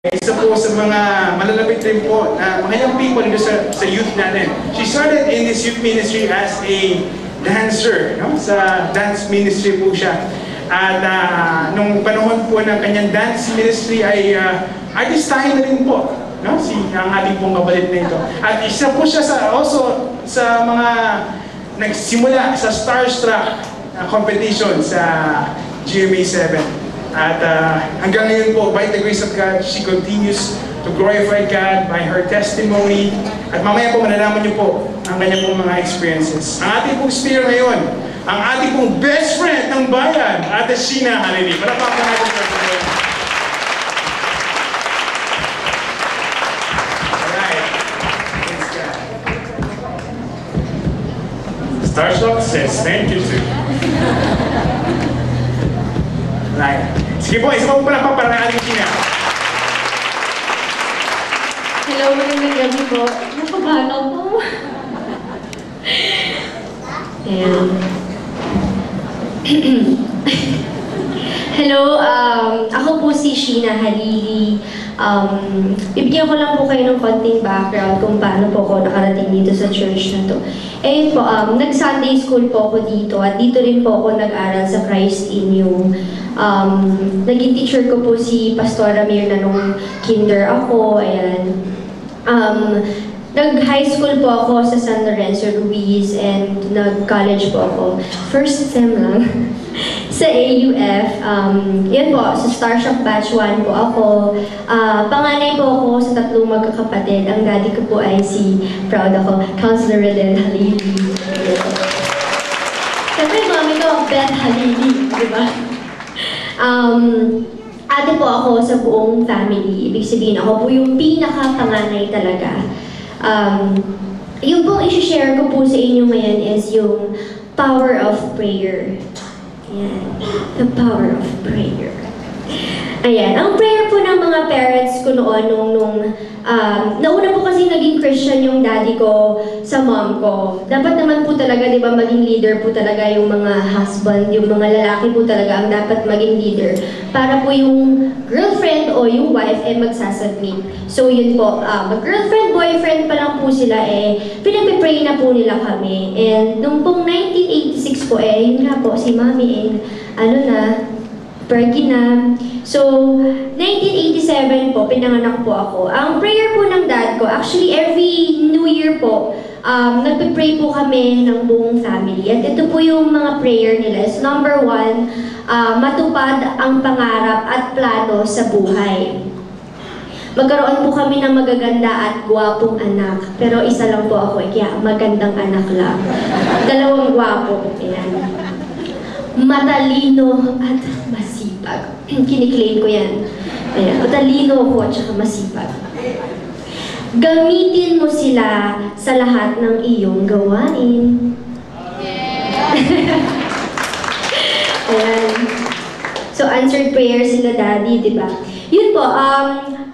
Isa po sa mga malalapit rin po na mga young people dito sa youth natin. She started in this youth ministry as a dancer, no? Sa dance ministry po siya. At nung panahon po ng kanyang dance ministry ay artistahin na rin po, no? Ang ating pong kapalit na ito. At isa po siya also sa mga nagsimula sa Starstruck competition sa GMA 7. At hanggang ngayon po, by the grace of God, she continues to glorify God by her testimony. At mamaya po, malalaman niyo po ang kanyang pong mga experiences. Ang ating pong speaker ngayon, ang ating pong best friend ng bayan, Ate Sheena Halili. Palakpakan natin sa ngayon. Alright. Thanks God. Starstruck says, thank you too. Right. Sige po, isa po pala para na ating Sheena. Hello, magandang gabi po. Napabahan ako. Ayan. Hello, ako po si Sheena Halili. Bibigyan ko lang po kayo ng konting background kung paano po ako nakarating dito sa church na to. Eh po, nag-Sunday school po ako dito at dito rin po ako nag-aral sa Christ in You. Naging teacher ko po si Pastor Ramir na nung kinder ako, ayan. Nag-high school po ako sa San Lorenzo Ruiz and nag-college po ako. First sem lang. Sa AUF, yan po, sa Starstruck Batch 1 po ako. Panganay po ako sa 3 magkakapatid. Ang daddy ko po ay si, proud ako, Counselor Reden Halili. Siyempre, mami ko, Beth Halili, di ba? Ate po ako sa buong family. Ibig sabihin, ako po yung pinaka-panganay talaga. Yung pong isi-share ko po sa inyo ngayon is yung power of prayer. Ayan. The power of prayer. Ayan. Ang prayer po ng mga parents ko noon, nauna po kasi naging Christian yung daddy ko sa mom ko. Dapat naman po talaga, di ba, maging leader po talaga yung mga husband, yung mga lalaki po talaga ang dapat maging leader. Para po yung girlfriend o yung wife ay magsasubmit. So yun po, mag-girlfriend, boyfriend pa lang po sila pinag-pray na po nila kami. And nung pong 1986 po yun nga po, si mami perky na. So, 1987 po, pinanganak po ako. Ang prayer po ng dad ko, actually every New Year po, nagpe-pray po kami ng buong family. At ito po yung mga prayer nila. Is number 1, matupad ang pangarap at plano sa buhay. Magkaroon po kami ng magaganda at gwapong anak. Pero isa lang po ako, kaya magandang anak lang. 2 gwapo. Ayan. Matalino at masipag. Kiniklaim ko yan. Ayan. Matalino ako at saka masipag. Gamitin mo sila sa lahat ng iyong gawain. Ayan. So, answered prayer sila daddy, di ba? Yun po,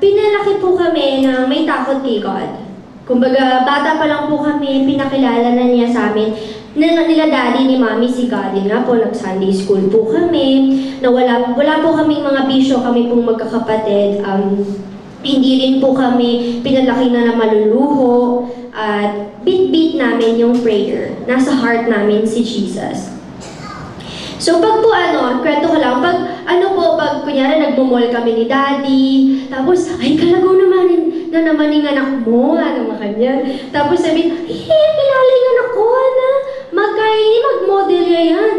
pinalaki po kami na may takot kay God. Kumbaga, bata pa lang po kami, pinakilala na niya sa amin nila daddy ni mami si God. Din nga po, nag-Sunday school po kami, na wala po kaming mga bisyo, kami pong magkakapatid. Hindi rin po kami pinalaki na maluluho, at bit-bit namin yung prayer. Nasa heart namin si Jesus. So pag po kwento ko lang, pag kunyari nagmumol kami ni daddy, tapos, ay kalago naman yung anak mo, makanya. Tapos sabihin, kilala yung anak ko, mag-model yan.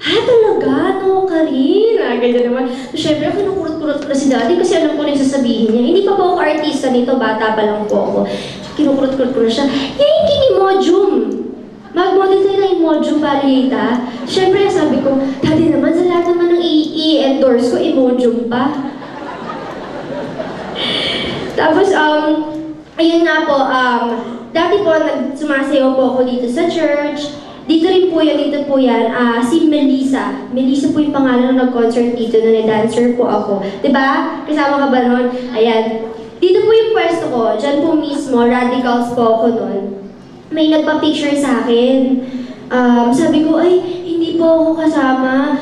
Talaga? No, Karin? Ganyan naman. So, syempre, kinukurot-kurot ko na si daddy kasi alam ko na yung sasabihin niya. Hindi pa po ako artista nito, bata pa lang po ako. Kinukurot-kurot ko na siya. Yung kini-mojum. Mag-model tayo na yung mojum validata. Syempre, sabi ko, daddy naman, sa lahat naman ng i-endorse ko, i-mojum pa. Tapos, ayun nga po, dati po, sumasayaw po ako dito sa church. Dito po yan, si Melissa. Melissa po yung pangalan nung nag-concert dito, na dancer po ako. Diba? Kasama ka ba nun? Ayan. Dito po yung pwesto ko. Diyan po mismo, radicals po ako nun. May nagpa-picture sa akin. Sabi ko, ay, hindi po ako kasama.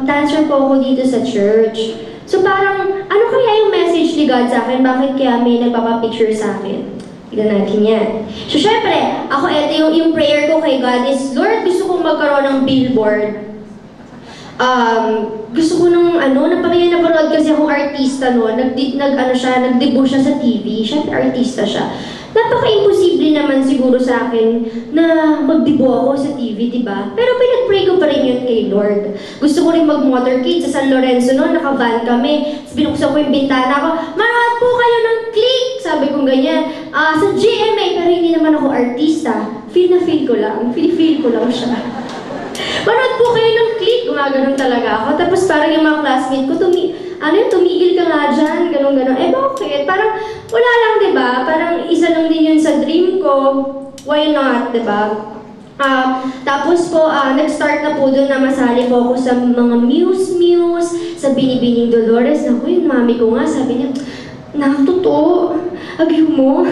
Dancer po ako dito sa church. So parang, ano kaya yung message ni God sa akin? Bakit kaya may nagpapapicture sa akin? Tignan natin yan. So syempre, ako ito yung prayer ko kay God is, Lord, gusto kong magkaroon ng billboard. Gusto ko nung napanood kasi akong artista noon, nagdebut siya sa TV, syempre artista siya. Napaka-imposible naman siguro sa akin na magdebut ako sa TV, diba? Pero pinag-pray ko pa rin yun kay Lord. Gusto ko rin mag-motorcade sa San Lorenzo noon, naka-van kami. Binuksan ko yung bintana ko, manood po kayo ng Click! Sabi ko ganyan. Sa GMA, pero hindi naman ako artista. Feel ko lang siya. Manood po kayo ng Click! Gumaganon talaga ako. Tapos parang yung mga classmate ko, tumigil ka nga dyan, ganon-ganon. Bakit? Parang wala lang, diba? Parang isa lang din yun sa dream ko. Why not, diba? Tapos po, nag-start na po doon na masali po ako sa mga Muse, sa Binibining Dolores. Naku, yung mami ko nga, sabi niya, totoo, agyo mo.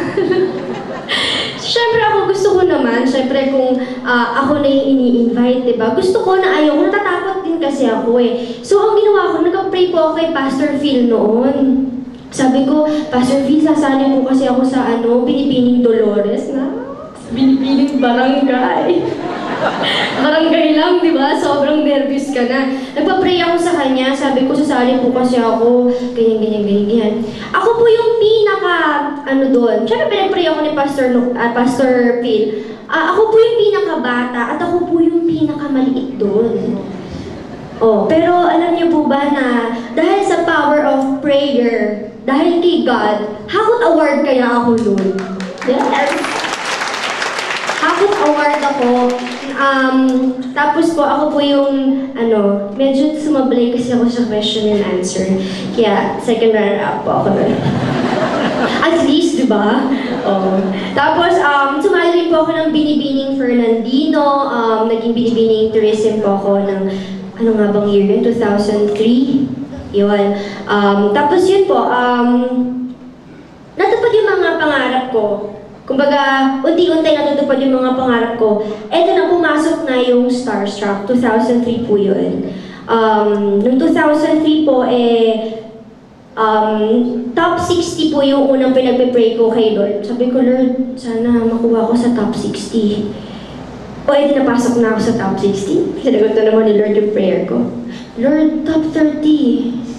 Siyempre ako, gusto ko naman, siyempre kung ako na yung ini-invite, diba? Gusto ko na ayaw, natatakot din kasi ako eh. So, ang ginawa ko, nag-pray po ako kay Pastor Phil noon. Sabi ko, Pastor Phil, sasali mo kasi ako sa Binibining Dolores na Binibining Barangay. Barangay lang, di ba? Sobrang nervous ka na. Nagpa-pray ako sa kanya, sabi ko, sasali po kasi ako, ganyan. Ako po yung doon. Siyempre, pinag-pray ako ni Pastor Phil. Ako po yung pinakabata at ako po yung pinakamaliit doon. Pero alam niyo po ba na dahil sa power of prayer, dahil kay God, Hakot Award kaya ako doon? Yes! Hakot Award ako. Tapos po, ako po yung, medyo sumablay kasi ako sa question and answer. Kaya, second runner-up po ako doon. At least, di ba? Tapos, sumali rin po ako ng Binibining Fernandino. Naging Binibining Tourism po ako ng, ano nga bang year yun? 2003? Yun. Tapos yun po, natupad yung mga pangarap ko. Kumbaga, unti-unti natutupad yung mga pangarap ko. Eto na, pumasok na yung Starstruck. 2003 po yun. Noong 2003 po, top 60 po yung unang pinagpe-pray ko kay Lord. Sabi ko, Lord, sana makuha ko sa top 60. Napasok na ako sa top 60. Sinagot na naman ni Lord yung prayer ko. Lord, top 30.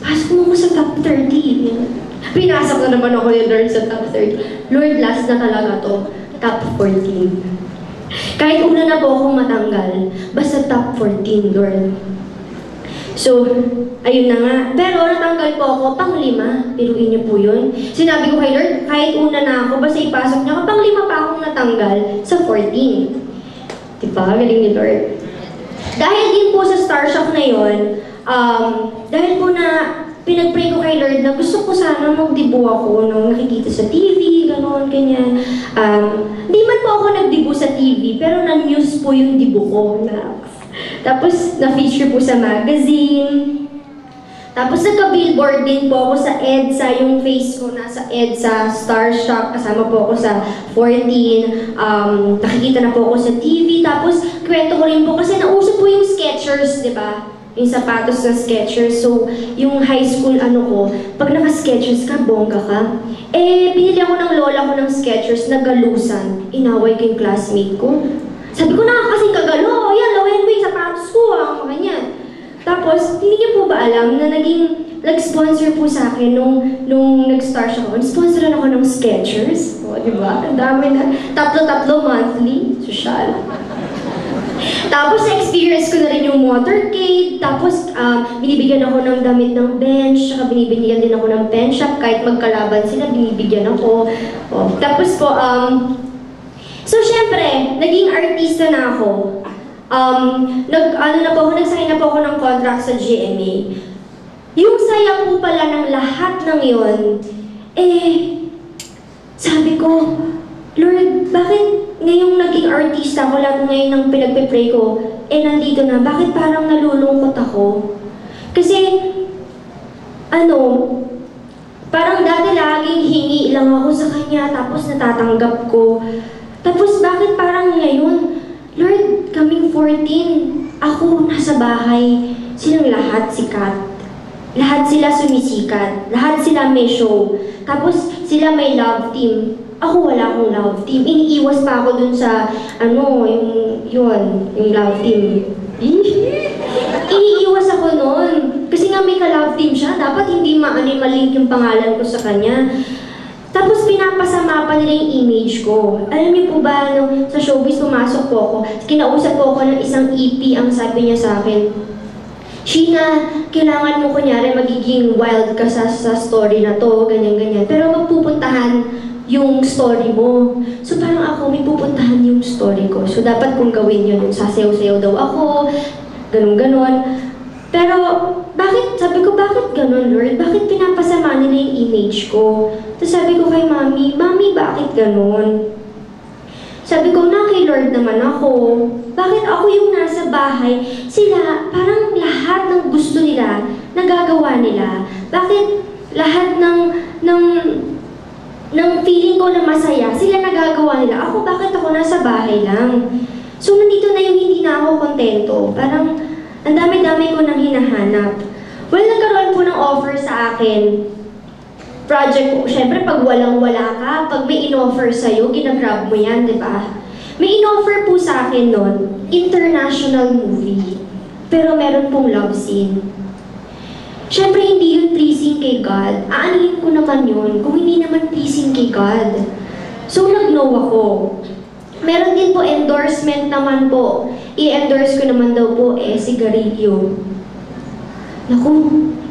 Pasok mo ko sa top 30. Pinasok na naman ako ni Lord sa top 30. Lord, last na talaga to. Top 14. Kahit una na po akong matanggal, basta top 14, Lord. So, ayun na nga. Pero natanggal po ako, pang-5. Piruin niyo po yun. Sinabi ko kay Lord, kahit una na ako, basta ipasok niya, pang-5 pa akong natanggal sa 14. Diba? Galing ni Lord. Dahil din po sa Starstruck na yun, dahil po na pinag-pray ko kay Lord na gusto ko sana mag-debut ako nung nakikita sa TV, gano'n, ganyan. Di man po ako nag-debut sa TV, pero na-news po yung debut ko na. Tapos, na-feature po sa magazine. Tapos, nagka-billboard din po ako sa EDSA. Yung face ko nasa EDSA, Starstruck. Kasama po ako sa 14. Nakikita na po ako sa TV. Tapos, kwento ko rin po kasi nauso po yung Skechers, di ba? Yung sapatos ng Skechers. So, yung high school ko, pag naka-Skechers ka, bongga ka. Binili ako ng lola ko ng Skechers na galusan. Inaway ko yung classmate ko. Sabi ko, nakakasing kagalo. Yan, lawayan mo yung sapatos ko. Ganyan. Tapos, hindi niyo po ba alam na nag-sponsor po sa akin nung nag-start siya ako. Nag-sponsoran ako ng Skechers. Diba? Ang dami na. Tatlo monthly. Social. Tapos, experience ko na rin yung motorcade. Tapos, binibigyan ako ng damit ng bench. Saka binibigyan din ako ng pen shop. Kahit magkalaban sila, binibigyan ako. Tapos po, so, syempre, naging artista na ako. Nag-sign na po ako ng contract sa GMA. Yung saya po pala ng lahat ng yon, sabi ko, Lord, bakit ngayong naging artista ako, lahat ngayon ng pinagpe-pray ko, nandito na, bakit parang nalulungkot ako? Kasi, parang dati laging hingi lang ako sa kanya, tapos natatanggap ko. Tapos bakit parang ngayon, Lord, kaming 14, ako nasa bahay, silang lahat, si Kat. lahat sila sumisikat, lahat sila may show, tapos sila may love team. Ako wala akong love team. Iniiwas pa ako dun sa, yung love team. Iniiwas ako nun. Kasi nga may ka-love team siya, dapat hindi malink yung pangalan ko sa kanya. Tapos pinapasama pa nila yung image ko. Alam niyo po ba, sa showbiz pumasok po ako, kinausap po ako ng isang EP, ang sabi niya sa akin, Sheena, kailangan mo kunyari magiging wild ka sa story na to, ganyan-ganyan. Pero magpupuntahan yung story mo. So parang ako, may pupuntahan yung story ko. So dapat kong gawin yun. Sasayaw-sayaw daw ako, ganun-ganon. Pero sabi ko, bakit ganun, Lord? Bakit pinapasama nila yung image ko? Tapos sabi ko kay Mami, bakit ganun? Sabi ko, kay Lord naman ako. Bakit ako yung nasa bahay? Sila, parang lahat ng gusto nila, nagagawa nila. Bakit lahat ng feeling ko na masaya, sila nagagawa nila. Ako, bakit ako nasa bahay lang? So, nandito na yung hindi na ako kontento. Parang, ang dami-dami ko nang hinahanap. Well, nagkaroon po ng offer sa akin. Project po, syempre pag walang-wala ka, pag may in-offer sa'yo, ginagrab mo yan, di ba? May in-offer po sa akin nun, international movie. Pero meron pong love scene. Syempre, hindi yun pleasing kay God. Aanihin ko naman yun kung hindi naman pleasing kay God. So, nag-no ako. Meron din po endorsement naman po. I-endorse ko naman daw po sigarilyo. Naku,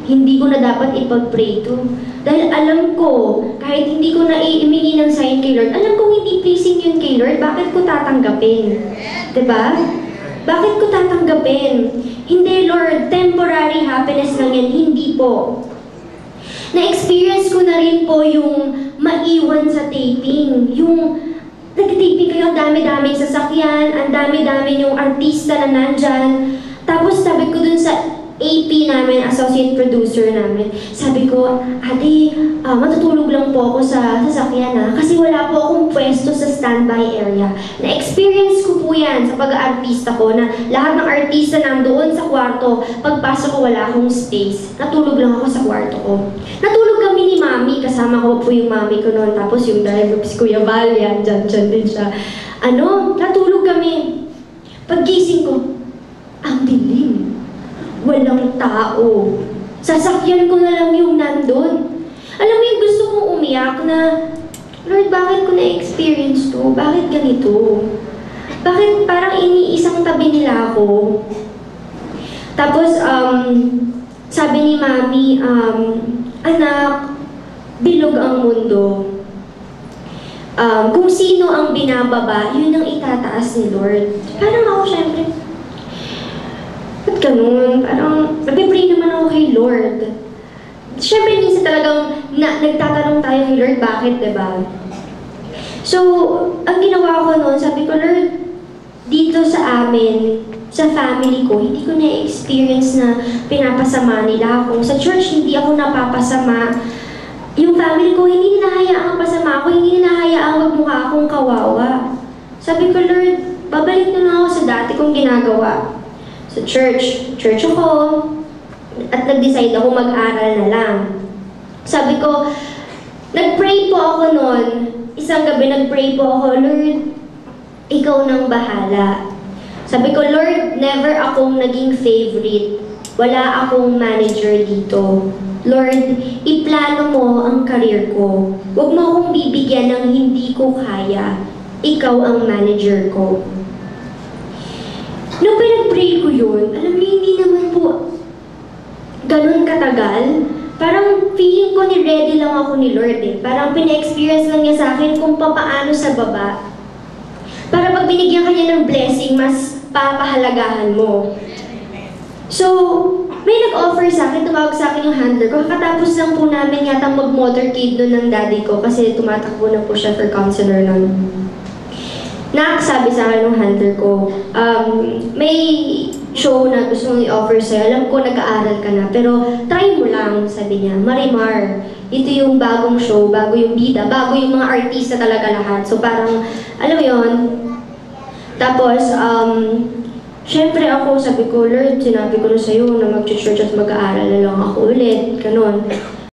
hindi ko na dapat ipag-pray to. Dahil alam ko, kahit hindi ko na iimingi ng sign kay Lord, alam kong hindi pleasing yun kay Lord, bakit ko tatanggapin? Diba? Bakit ko tatanggapin? Hindi, Lord, temporary happiness lang yan. Hindi po. Na-experience ko na rin po yung maiwan sa taping. Yung nag-taping kayo, ang dami-daming sasakyan, ang dami-dami yung artista na nandyan. Tapos sabi ko dun sa AP namin, associate producer namin, sabi ko, ate, matutulog lang po ako sa sasakyan kasi wala po akong pwesto sa standby area. Na-experience ko po yan sa pag-aartista ko na lahat ng artista nandoon sa kwarto, pagpasok ko wala akong space. Natulog lang ako sa kwarto ko. Natulog kami ni Mami, kasama ko po yung Mami ko noon, tapos yung driver, si Kuya Val, yan, dyan din siya. Natulog kami. Paggising ko, ang dilim. Walang tao. Sasakyan ko na lang yung nandun. Alam mo yung gusto kong umiyak na, Lord, bakit ko na-experience to? Bakit ganito? Bakit parang iniisang tabi nila ako? Tapos, sabi ni Mami, anak, bilog ang mundo. Kung sino ang binababa, yun ang itataas ni Lord. Parang ako, syempre, ba't ganun? Parang, nagpe-pray naman ako kay Lord. Siyempre, minsan talagang nagtatanong tayo kay Lord, bakit, diba? So, ang ginawa ko noon, sabi ko, Lord, dito sa amin, sa family ko, hindi ko na-experience na pinapasama nila ako. Sa church, hindi ako napapasama. Yung family ko, hindi nila hayaang pasama ako, hindi nila hayaang magmukha akong kawawa. Sabi ko, Lord, babalik na lang ako sa dati kong ginagawa. Sa church ako, at nag-decide ako mag-aral na lang. Sabi ko, nag-pray po ako noon, isang gabi nag-pray po ako, Lord, ikaw nang bahala. Sabi ko, Lord, never akong naging favorite. Wala akong manager dito. Lord, iplano mo ang career ko. Huwag mo akong bibigyan ng hindi ko kaya. Ikaw ang manager ko. Nung pinag-pray ko yun, alam niyo, hindi naman po ganun katagal. Parang feeling ko ni-ready lang ako ni Lord eh. Parang pina-experience lang niya sa akin kung papaano sa baba. Para pag binigyan ka niya ng blessing, mas papahalagahan mo. So, may nag-offer sa akin, tumawag sa akin yung handler ko. Kakatapos lang po namin yata mag-motorcade nun ng daddy ko kasi tumatakbo na po siya for counselor nun. Sabi sa akin ng handler ko, may show na gusto mong i-offer sa'yo. Alam ko nag-aaral ka na, pero try mo lang, sabi niya. Marimar, ito yung bagong show, bago yung bida, bago yung mga artista talaga lahat. So parang, alam mo yun. Tapos, syempre ako, sabi ko, Lord, sinabi ko na sa'yo na mag-church at mag-aaral na lang ako ulit, ganun.